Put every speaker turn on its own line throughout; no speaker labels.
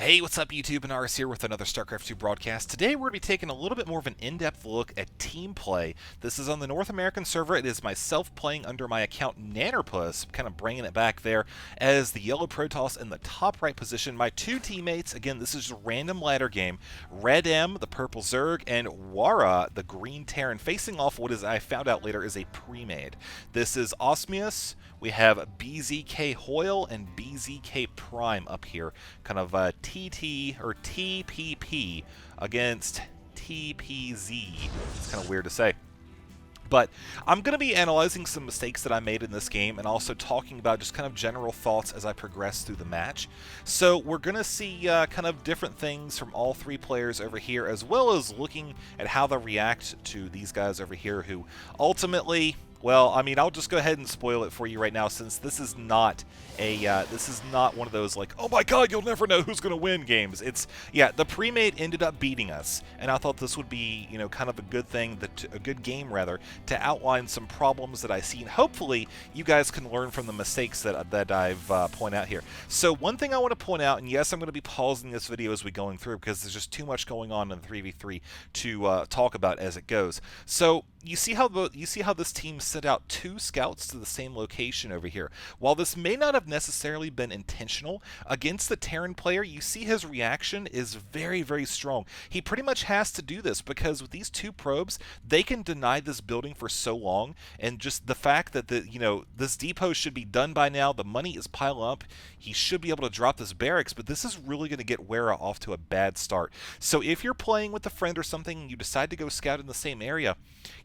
Hey, what's up YouTube? Ahnaris here with another Starcraft 2 broadcast. Today we're going to be taking a little bit more of an in-depth look at team play. This is on the North American server. It is myself playing under my account Nannerpuss, kind of bringing it back there as the yellow Protoss in the top right position. My two teammates, again, this is a random ladder game. Red M, the purple Zerg, and Wara, the green Terran, facing off what is, I found out later, is a pre-made. This is Osmius. We have BZK Hoyle and BZK Prime up here, kind of TT or TPP against TPZ. It's kind of weird to say. But I'm going to be analyzing some mistakes that I made in this game and also talking about just kind of general thoughts as I progress through the match. So we're going to see kind of different things from all three players over here, as well as looking at how they react to these guys over here who ultimately... Well, I mean, I'll just go ahead and spoil it for you right now, since this is not one of those like, oh my god, you'll never know who's going to win games. It's, yeah, the pre-made ended up beating us, and I thought this would be, you know, kind of a good thing, a good game rather, to outline some problems that I see, and hopefully you guys can learn from the mistakes that I've point out here. So one thing I want to point out, and yes, I'm going to be pausing this video as we're going through because there's just too much going on in the 3v3 to talk about as it goes. So you see how this team sent out two scouts to the same location over here. While this may not have necessarily been intentional, against the Terran player, you see his reaction is very, very strong. He pretty much has to do this because with these two probes, they can deny this building for so long, and just the fact that this depot should be done by now, the money is piling up, he should be able to drop this barracks, but this is really going to get Wera off to a bad start. So if you're playing with a friend or something and you decide to go scout in the same area,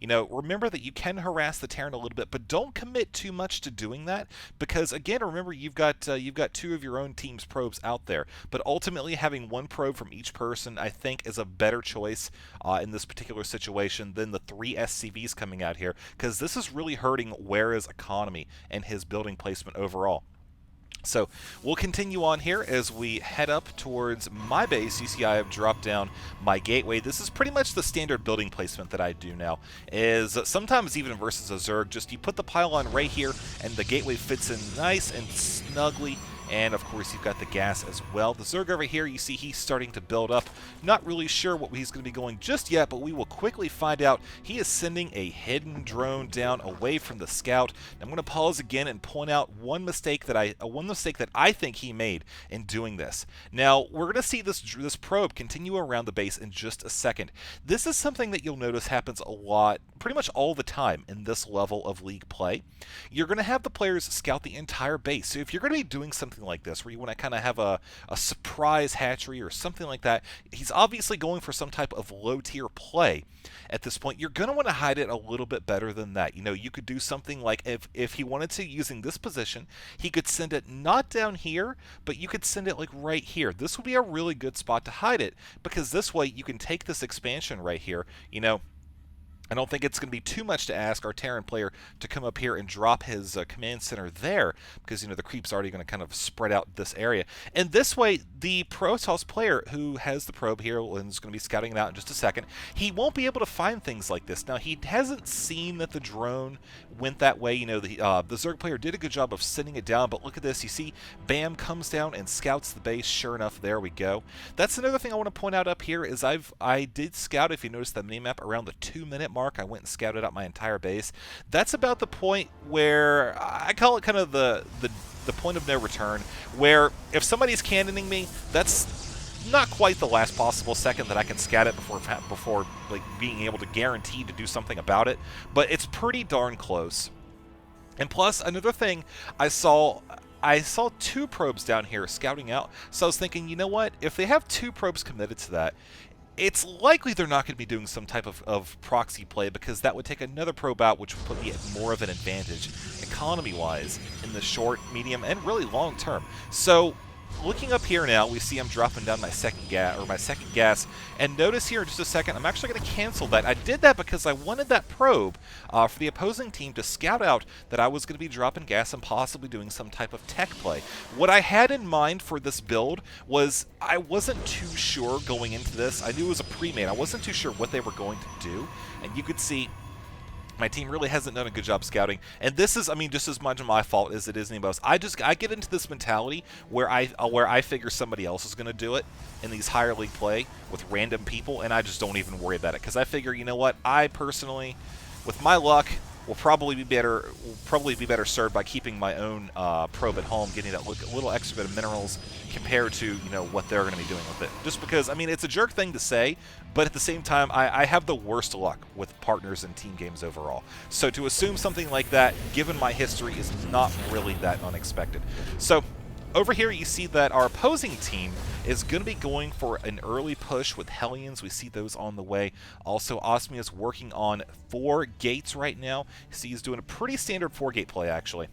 you know, remember that you can harass the Terran a little bit, but don't commit too much to doing that, because again, remember you've got two of your own team's probes out there. But ultimately, having one probe from each person, I think, is a better choice in this particular situation than the 3 SCVs coming out here, because this is really hurting Wera's economy and his building placement overall. So we'll continue on here as we head up towards my base. You see I have dropped down my gateway. This is pretty much the standard building placement that I do now. Is sometimes even versus a Zerg, just you put the pylon right here and the gateway fits in nice and snugly. And of course you've got the gas as well. The Zerg over here, you see he's starting to build up. Not really sure what he's going to be going just yet, but we will quickly find out. He is sending a hidden drone down away from the scout. I'm going to pause again and point out one mistake that I think he made in doing this. Now we're going to see this probe continue around the base in just a second. This is something that you'll notice happens a lot, pretty much all the time in this level of league play. You're going to have the players scout the entire base. So if you're going to be doing something like this, where you want to kind of have a surprise hatchery or something like that, he's obviously going for some type of low-tier play. At this point, you're going to want to hide it a little bit better than that. You know, you could do something like, if he wanted to, using this position, he could send it not down here, but you could send it like right here. This would be a really good spot to hide it, because this way you can take this expansion right here, you know. I don't think it's going to be too much to ask our Terran player to come up here and drop his command center there, because, you know, the creep's already going to kind of spread out this area. And this way, the Protoss player who has the probe here and is going to be scouting it out in just a second, he won't be able to find things like this. Now, he hasn't seen that the drone went that way. You know, the Zerg player did a good job of sending it down, but look at this. You see, bam, comes down and scouts the base. Sure enough, there we go. That's another thing I want to point out up here is I did scout, if you notice the minimap, around the 2-minute mark. I went and scouted out my entire base. That's about the point where I call it kind of the point of no return, where if somebody's cannoning me, that's not quite the last possible second that I can scout it before like being able to guarantee to do something about it, but it's pretty darn close. And plus, another thing, I saw two probes down here scouting out, so I was thinking, you know what, if they have two probes committed to that, it's likely they're not going to be doing some type of proxy play, because that would take another probe out, which would put me at more of an advantage economy-wise in the short, medium, and really long term. So looking up here now, we see I'm dropping down my second gas, and notice here in just a second, I'm actually going to cancel that. I did that because I wanted that probe for the opposing team to scout out that I was going to be dropping gas and possibly doing some type of tech play. What I had in mind for this build was I wasn't too sure going into this. I knew it was a pre-made. I wasn't too sure what they were going to do, and you could see My team really hasn't done a good job scouting, and this is, I mean, just as much my fault as it is anybody else. I get into this mentality where I figure somebody else is going to do it in these higher league play with random people, and I just don't even worry about it because I figure, you know what, I personally, with my luck, will probably be better served by keeping my own probe at home, getting that little extra bit of minerals compared to, you know, what they're going to be doing with it. Just because, I mean, it's a jerk thing to say, but at the same time, I have the worst luck with partners and team games overall. So to assume something like that, given my history, is not really that unexpected. So over here, you see that our opposing team is going to be going for an early push with Hellions. We see those on the way. Also, Osmia is working on 4 gates right now. You see he's doing a pretty standard 4-gate play, actually.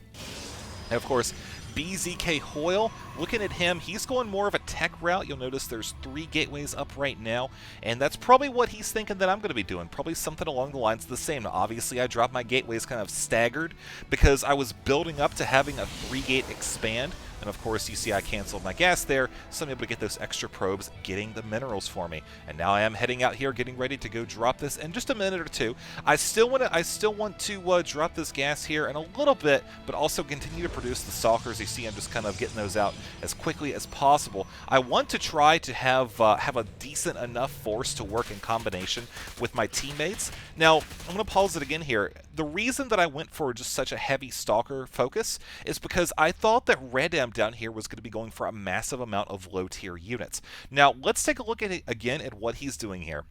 And of course, BZK Hoyle, looking at him, he's going more of a tech route. You'll notice there's 3 gateways up right now, and that's probably what he's thinking that I'm going to be doing. Probably something along the lines of the same. Now, obviously, I dropped my gateways kind of staggered because I was building up to having a 3-gate expand. And of course, you see I canceled my gas there, so I'm able to get those extra probes, getting the minerals for me. And now I am heading out here, getting ready to go drop this in just a minute or two. I still want to drop this gas here in a little bit, but also continue to produce the stalkers. You see, I'm just kind of getting those out as quickly as possible. I want to try to have a decent enough force to work in combination with my teammates. Now, I'm going to pause it again here. The reason that I went for just such a heavy stalker focus is because I thought that Red M down here was going to be going for a massive amount of low-tier units. Now, let's take a look at it again at what he's doing here.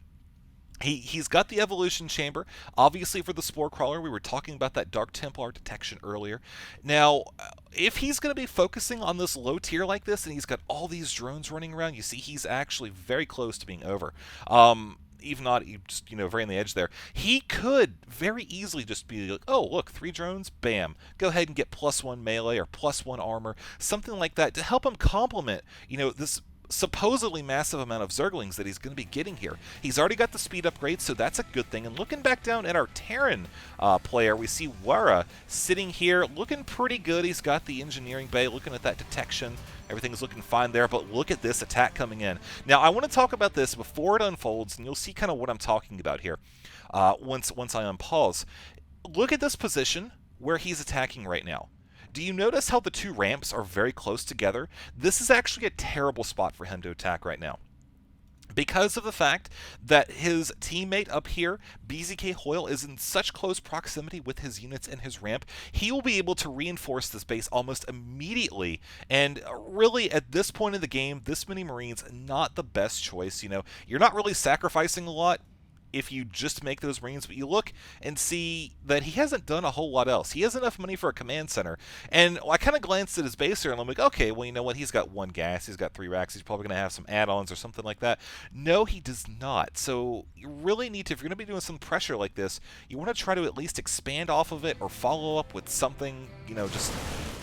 He's got the evolution chamber, obviously for the spore crawler. We were talking about that Dark Templar detection earlier. Now, if he's going to be focusing on this low tier like this, and he's got all these drones running around, you see he's actually very close to being over. Even not, just, you know, very on the edge there. He could very easily just be like, oh, look, 3 drones, bam. Go ahead and get +1 melee or +1 armor, something like that to help him complement, you know, this supposedly massive amount of Zerglings that he's going to be getting here. He's already got the speed upgrade, so that's a good thing. And looking back down at our Terran player, we see Wara sitting here looking pretty good. He's got the engineering bay, looking at that detection. Everything's looking fine there, but look at this attack coming in. Now, I want to talk about this before it unfolds, and you'll see kind of what I'm talking about here once I unpause. Look at this position where he's attacking right now. Do you notice how the 2 ramps are very close together? This is actually a terrible spot for him to attack right now, because of the fact that his teammate up here, BZK Hoyle, is in such close proximity with his units and his ramp. He will be able to reinforce this base almost immediately, and really at this point in the game, this many Marines, not the best choice. You know, you're not really sacrificing a lot if you just make those Marines, but you look and see that he hasn't done a whole lot else. He has enough money for a command center, and I kind of glanced at his base here, and I'm like, okay, well, you know what, he's got 1 gas, he's got 3 racks, he's probably going to have some add-ons or something like that. No, he does not. So you really need to, if you're going to be doing some pressure like this, you want to try to at least expand off of it or follow up with something, you know, just,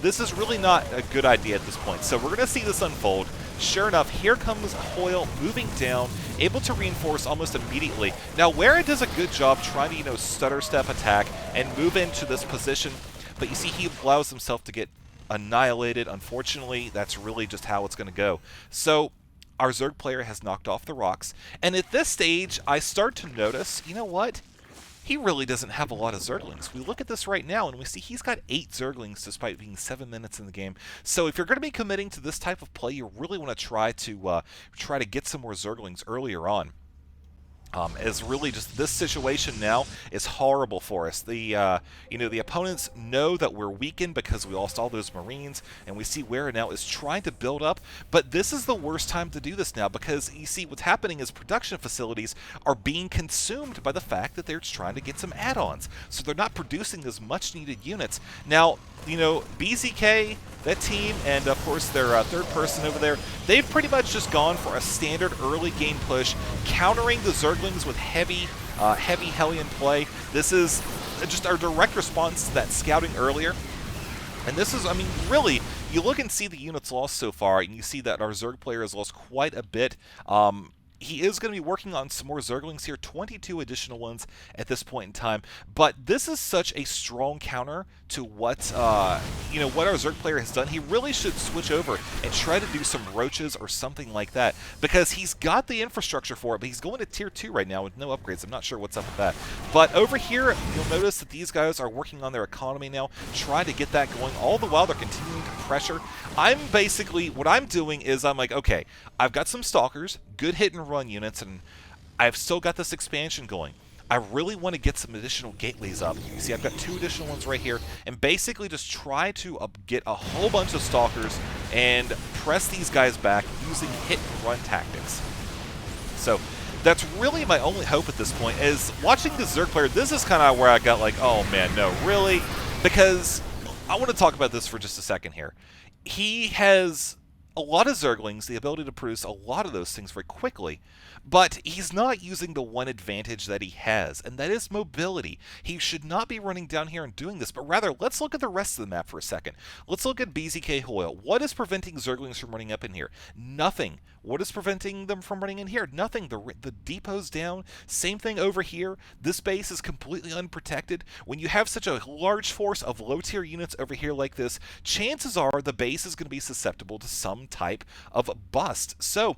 this is really not a good idea at this point. So we're going to see this unfold. Sure enough, here comes Hoyle moving down, able to reinforce almost immediately. Now, Wara does a good job trying to, you know, stutter step attack and move into this position, but you see he allows himself to get annihilated. Unfortunately, that's really just how it's going to go. So our Zerg player has knocked off the rocks, and at this stage, I start to notice, you know what? He really doesn't have a lot of Zerglings. We look at this right now, and we see he's got 8 Zerglings despite being 7 minutes in the game. So if you're going to be committing to this type of play, you really want to try to get some more Zerglings earlier on. As really just this situation now is horrible for us. The you know, the opponents know that we're weakened because we lost all those Marines, and we see Wara now is trying to build up, but this is the worst time to do this now, because you see what's happening is production facilities are being consumed by the fact that they're trying to get some add-ons, so they're not producing those much needed units. Now, you know, BZK, that team, and of course their 3rd person over there, they've pretty much just gone for a standard early game push, countering the Zerglings with heavy Hellion play. This is just our direct response to that scouting earlier. And this is, I mean, really, you look and see the units lost so far, and you see that our Zerg player has lost quite a bit. he is going to be working on some more Zerglings here, 22 additional ones at this point in time. But this is such a strong counter to what what our Zerg player has done. He really should switch over and try to do some roaches or something like that, because he's got the infrastructure for it, but he's going to tier 2 right now with no upgrades. I'm not sure what's up with that. But over here, you'll notice that these guys are working on their economy now, trying to get that going. All the while, they're continuing to pressure. What I'm doing is I'm like, okay, I've got some Stalkers, good hit and run units, and I've still got this expansion going. I really want to get some additional gateways up. You see, I've got 2 additional ones right here, and basically just try to get a whole bunch of Stalkers and press these guys back using hit and run tactics. So that's really my only hope at this point, is watching the Zerg player. This is kind of where I got like, oh man, no, really? Because I want to talk about this for just a second here. He has a lot of Zerglings, the ability to produce a lot of those things very quickly, but he's not using the one advantage that he has, and that is mobility. He should not be running down here and doing this, but rather, let's look at the rest of the map for a second. Let's look at BZK Hoyle. What is preventing Zerglings from running up in here? Nothing. What is preventing them from running in here? Nothing. The depot's down. Same thing over here. This base is completely unprotected. When you have such a large force of low-tier units over here like this, chances are the base is going to be susceptible to some type of bust. So,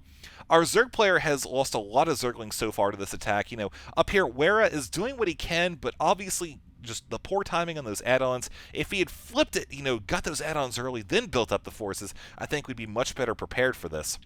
our Zerg player has lost a lot of Zerglings so far to this attack. Up here, Wera is doing what he can, but obviously just the poor timing on those add-ons. If he had flipped it, got those add-ons early, then built up the forces, I think we'd be much better prepared for this.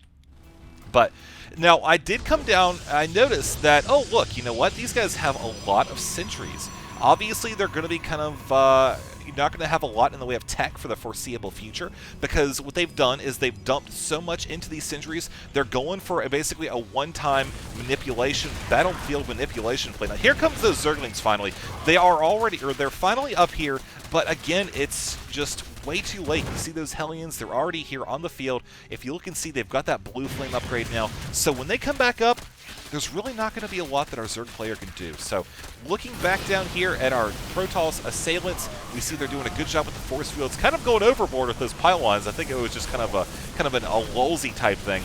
But now I did come down, I noticed that, oh look, you know what? These guys have a lot of sentries. Obviously, they're going to be kind of not going to have a lot in the way of tech for the foreseeable future, because what they've done is they've dumped so much into these sentries. They're going for basically a one-time manipulation, battlefield manipulation play. Now here comes those Zerglings finally. They're finally up here, but again, it's just way too late. You see those Hellions, they're already here on the field. If you look and see, they've got that blue flame upgrade now. So when they come back up, there's really not going to be a lot that our Zerg player can do. So looking back down here at our Protoss assailants, we see they're doing a good job with the force fields, kind of going overboard with those pylons. I think it was just kind of a lulzy type thing.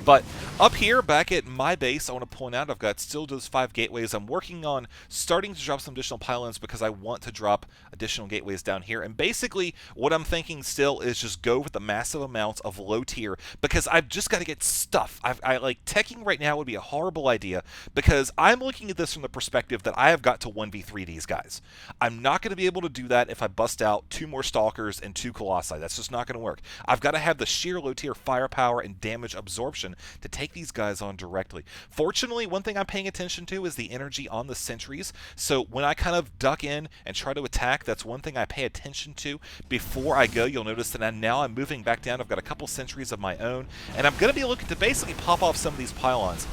But up here, back at my base, I want to point out I've got still those 5 gateways. I'm working on starting to drop some additional pylons because I want to drop additional gateways down here. And basically, what I'm thinking still is just go with the massive amounts of low tier, because I've just got to get stuff. I like teching right now would be a horrible idea, because I'm looking at this from the perspective that I have got to 1v3 these guys. I'm not going to be able to do that if I bust out 2 more Stalkers and 2 Colossi. That's just not going to work. I've got to have the sheer low tier firepower and damage absorption to take these guys on directly. Fortunately, one thing I'm paying attention to is the energy on the sentries. So when I kind of duck in and try to attack, that's one thing I pay attention to before I go. You'll notice that now I'm moving back down. I've got a couple sentries of my own, and I'm going to be looking to basically pop off some of these pylons.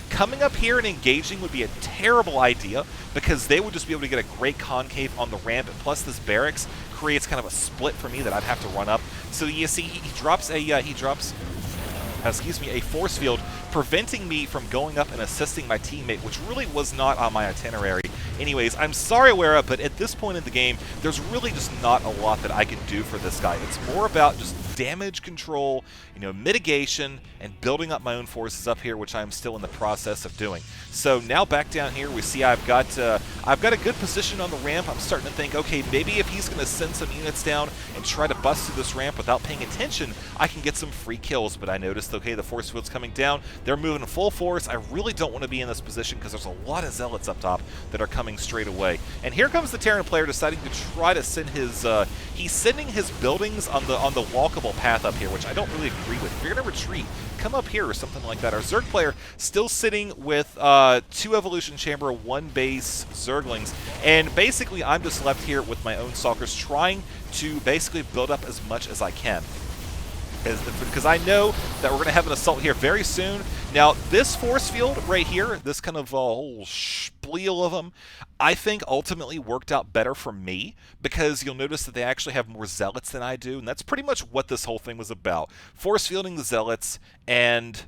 Coming up here and engaging would be a terrible idea, because they would just be able to get a great concave on the ramp, and plus this barracks creates kind of a split for me that I'd have to run up. So you see, he drops a force field, preventing me from going up and assisting my teammate, which really was not on my itinerary. Anyways, I'm sorry, Wera, but at this point in the game, there's really just not a lot that I can do for this guy. It's more about just damage control, mitigation, and building up my own forces up here, which I'm still in the process of doing. So now back down here, we see I've got a good position on the ramp. I'm starting to think, okay, maybe if he's going to send some units down and try to bust through this ramp without paying attention, I can get some free kills. But I noticed, okay, the force field's coming down. They're moving full force. I really don't want to be in this position because there's a lot of zealots up top that are coming straight away. And here comes the Terran player deciding to try to send his he's sending his buildings on the walkable path up here, which I don't really agree with. If you're going to retreat, come up here or something like that. Our Zerg player still sitting with 2 Evolution Chamber, 1 base Zerglings, and basically I'm just left here with my own Stalkers trying to basically build up as much as I can. Because I know that we're going to have an assault here very soon. Now, this force field right here, this kind of whole spiel of them, I think ultimately worked out better for me, because you'll notice that they actually have more zealots than I do, and that's pretty much what this whole thing was about. Force fielding the zealots and,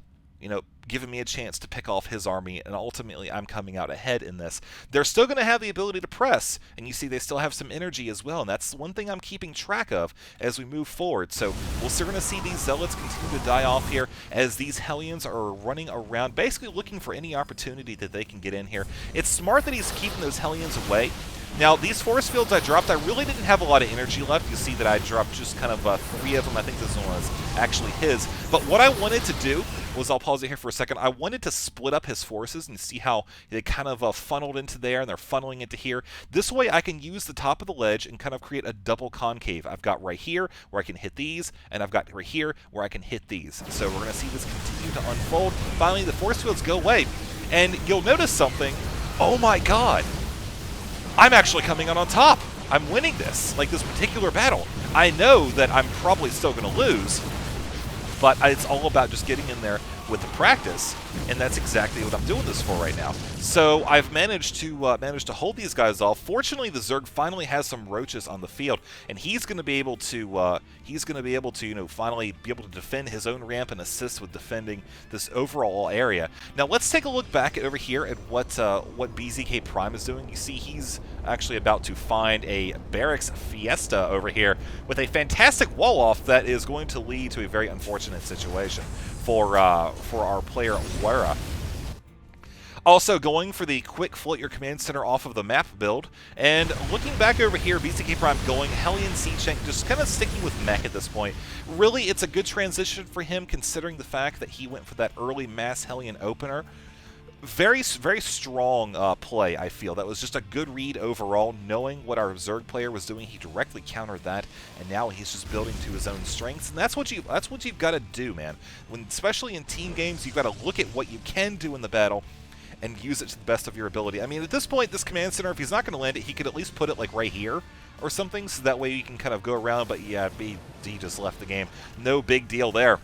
giving me a chance to pick off his army, and ultimately I'm coming out ahead in this. They're still going to have the ability to press, and you see they still have some energy as well, and that's one thing I'm keeping track of as we move forward. So we're still going to see these Zealots continue to die off here as these Hellions are running around, basically looking for any opportunity that they can get in here. It's smart that he's keeping those Hellions away. Now, these force fields I dropped, I really didn't have a lot of energy left. You see that I dropped just kind of 3 of them. I think this one was actually his. But what I wanted to do was, I'll pause it here for a second, I wanted to split up his forces and see how they kind of funneled into there, and they're funneling into here. This way I can use the top of the ledge and kind of create a double concave. I've got right here where I can hit these, and I've got right here where I can hit these. So we're going to see this continue to unfold. Finally, the force fields go away, and you'll notice something. Oh my god! I'm actually coming out on top. I'm winning this, like this particular battle. I know that I'm probably still going to lose, but it's all about just getting in there with the practice, and that's exactly what I'm doing this for right now. So I've managed to hold these guys off. Fortunately, the Zerg finally has some roaches on the field, and he's going to be able to finally be able to defend his own ramp and assist with defending this overall area. Now let's take a look back over here at what BZK Prime is doing. You see he's actually about to find a barracks fiesta over here with a fantastic wall off that is going to lead to a very unfortunate situation for our player Wera. Also going for the quick float your command center off of the map build, and looking back over here, BZK Prime going Hellion Siege Tank, just kind of sticking with mech at this point. Really, it's a good transition for him considering the fact that he went for that early mass Hellion opener. Very, very strong play, I feel. That was just a good read overall. Knowing what our Zerg player was doing, he directly countered that, and now he's just building to his own strengths. And that's what you've got to do, man. Especially in team games, you've got to look at what you can do in the battle and use it to the best of your ability. I mean, at this point, this command center, if he's not going to land it, he could at least put it like right here or something, so that way you can kind of go around. But yeah, he just left the game. No big deal there.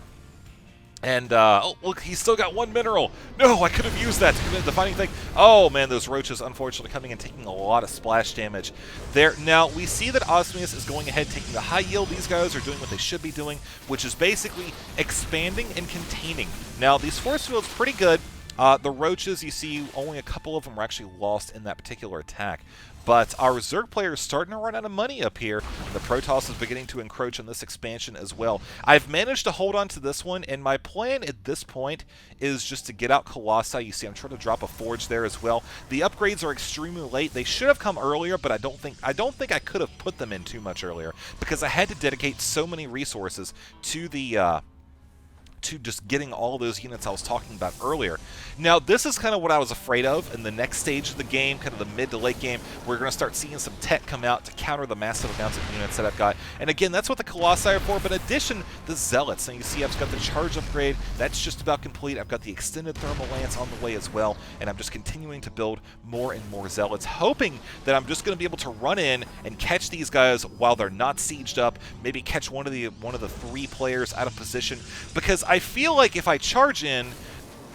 And, oh, look, he's still got 1 mineral. No, I could have used that to commit the defining thing. Oh, man, those roaches, unfortunately, coming and taking a lot of splash damage there. Now, we see that Ahnaris is going ahead, taking the high yield. These guys are doing what they should be doing, which is basically expanding and containing. Now, these force fields, pretty good. The roaches, you see, only a couple of them were actually lost in that particular attack. But our Zerg player is starting to run out of money up here. The Protoss is beginning to encroach on this expansion as well. I've managed to hold on to this one, and my plan at this point is just to get out Colossi. You see, I'm trying to drop a Forge there as well. The upgrades are extremely late. They should have come earlier, but I don't think I could have put them in too much earlier because I had to dedicate so many resources to the to just getting all those units I was talking about earlier. Now, this is kind of what I was afraid of in the next stage of the game, kind of the mid to late game. We're going to start seeing some tech come out to counter the massive amounts of units that I've got. And again, that's what the Colossi are for, but in addition, the Zealots. And you see I've got the charge upgrade. That's just about complete. I've got the extended thermal lance on the way as well, and I'm just continuing to build more and more Zealots, hoping that I'm just going to be able to run in and catch these guys while they're not sieged up, maybe catch one of the 3 players out of position, because I feel like if I charge in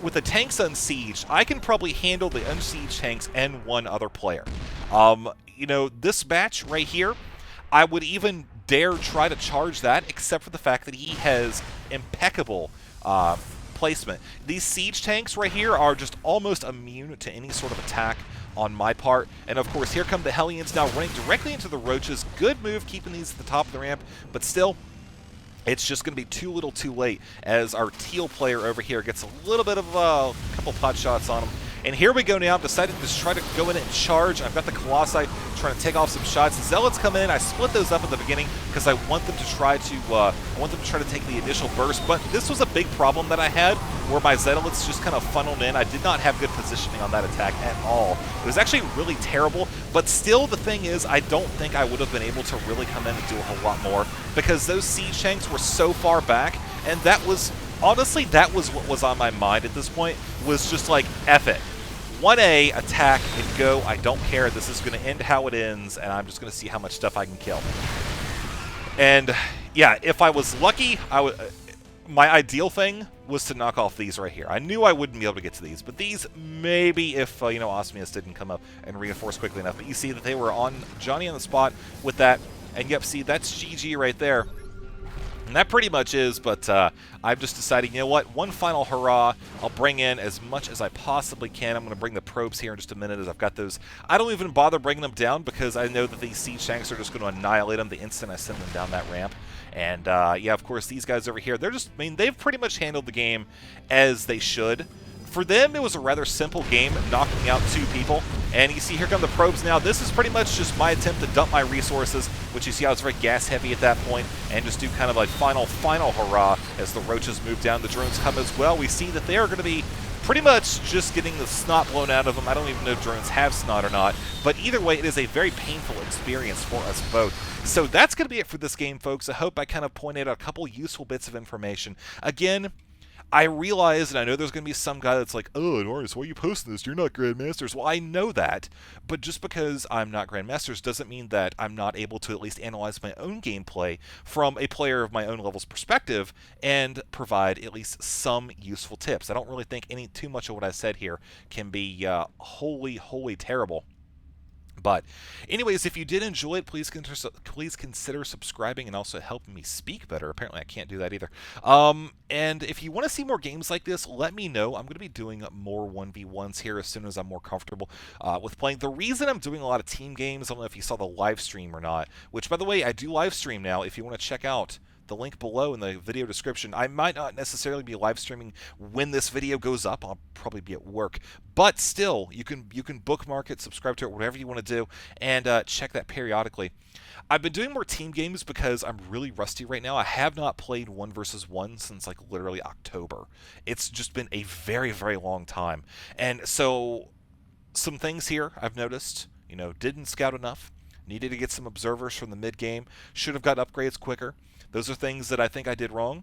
with the tanks unsieged, I can probably handle the unsieged tanks and one other player. You know, this batch right here, I would even dare try to charge that, except for the fact that he has impeccable placement. These siege tanks right here are just almost immune to any sort of attack on my part. And of course, here come the Hellions now running directly into the roaches. Good move keeping these at the top of the ramp, but still, it's just going to be too little too late as our teal player over here gets a little bit of a couple pot shots on him. And here we go now. I've decided to just try to go in and charge. I've got the Colossi trying to take off some shots. The Zealots come in. I split those up at the beginning because I want them to try to take the initial burst. But this was a big problem that I had where my Zealots just kind of funneled in. I did not have good positioning on that attack at all. It was actually really terrible. But still, the thing is, I don't think I would have been able to really come in and do a whole lot more because those siege tanks were so far back, and that was honestly, that was what was on my mind at this point, was just like, F it. 1A, attack, and go. I don't care. This is going to end how it ends, and I'm just going to see how much stuff I can kill. And, yeah, if I was lucky, my ideal thing was to knock off these right here. I knew I wouldn't be able to get to these, but these, maybe if, Ahnaris didn't come up and reinforce quickly enough. But you see that they were on Johnny on the spot with that, and yep, see, that's GG right there. And that pretty much is, but I've just decided, you know what, one final hurrah. I'll bring in as much as I possibly can. I'm going to bring the probes here in just a minute as I've got those. I don't even bother bringing them down because I know that these siege tanks are just going to annihilate them the instant I send them down that ramp. And, yeah, of course, these guys over here, they're just, I mean, they've pretty much handled the game as they should. For them, it was a rather simple game, knocking out 2 people. And you see, here come the probes now. This is pretty much just my attempt to dump my resources, which you see how it's very gas-heavy at that point, and just do kind of like final hurrah as the roaches move down. The drones come as well. We see that they are going to be pretty much just getting the snot blown out of them. I don't even know if drones have snot or not, but either way, it is a very painful experience for us both. So that's going to be it for this game, folks. I hope I kind of pointed out a couple useful bits of information. Again, I realize, and I know there's going to be some guy that's like, oh, Ahnaris, why are you posting this? You're not Grandmasters. Well, I know that, but just because I'm not Grandmasters doesn't mean that I'm not able to at least analyze my own gameplay from a player of my own level's perspective and provide at least some useful tips. I don't really think too much of what I said here can be wholly terrible. But anyways, if you did enjoy it, please consider subscribing and also helping me speak better. Apparently I can't do that either. And if you want to see more games like this, let me know. I'm going to be doing more 1v1s here as soon as I'm more comfortable with playing. The reason I'm doing a lot of team games, I don't know if you saw the live stream or not, which, by the way, I do live stream now if you want to check out the link below in the video description. I might not necessarily be live streaming when this video goes up. I'll probably be at work, but still, you can bookmark it, subscribe to it, whatever you want to do, and check that periodically. I've been doing more team games because I'm really rusty right now. I have not played 1 versus 1 since like literally October. It's just been a very long time, and so some things here I've noticed. You know, didn't scout enough. Needed to get some observers from the mid game. Should have got upgrades quicker. Those are things that I think I did wrong.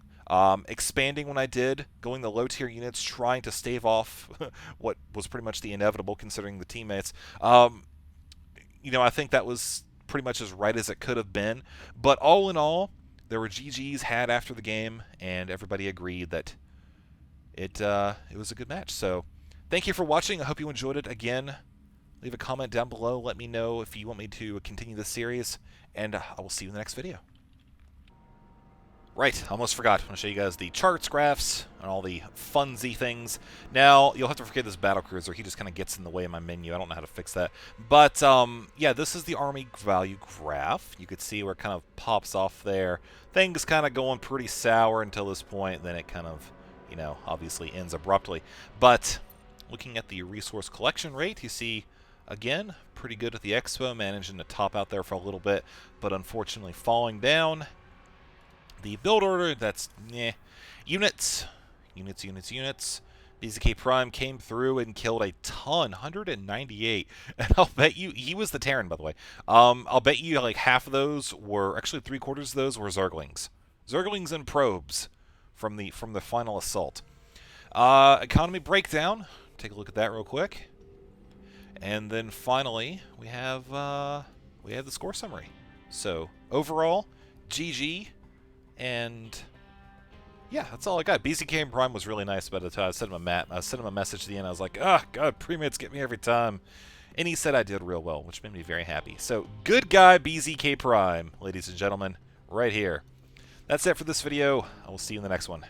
Expanding when I did, going the low-tier units, trying to stave off what was pretty much the inevitable considering the teammates. You know, I think that was pretty much as right as it could have been. But all in all, there were GGs had after the game, and everybody agreed that it was a good match. So thank you for watching. I hope you enjoyed it. Again, leave a comment down below. Let me know if you want me to continue this series, and I will see you in the next video. Right, almost forgot. I'm going to show you guys the charts, graphs, and all the funsy things. Now, you'll have to forget this battlecruiser. He just kind of gets in the way of my menu. I don't know how to fix that. But, yeah, this is the army value graph. You could see where it kind of pops off there. Things kind of going pretty sour until this point. Then it kind of, you know, obviously ends abruptly. But looking at the resource collection rate, you see, again, pretty good at the expo, managing to top out there for a little bit, but unfortunately falling down. The build order, that's units. BZK Prime came through and killed a ton, 198. And I'll bet you, he was the Terran, by the way. I'll bet you like half of those were, actually 3/4 of those were Zerglings. Zerglings and probes from the final assault. Economy breakdown. Take a look at that real quick. And then finally, we have the score summary. So overall, GG. And yeah, that's all I got. BZK Prime was really nice about it. I sent him a message at the end. I was like, oh, God, premates get me every time. And he said I did real well, which made me very happy. So, good guy BZK Prime, ladies and gentlemen, right here. That's it for this video. I will see you in the next one.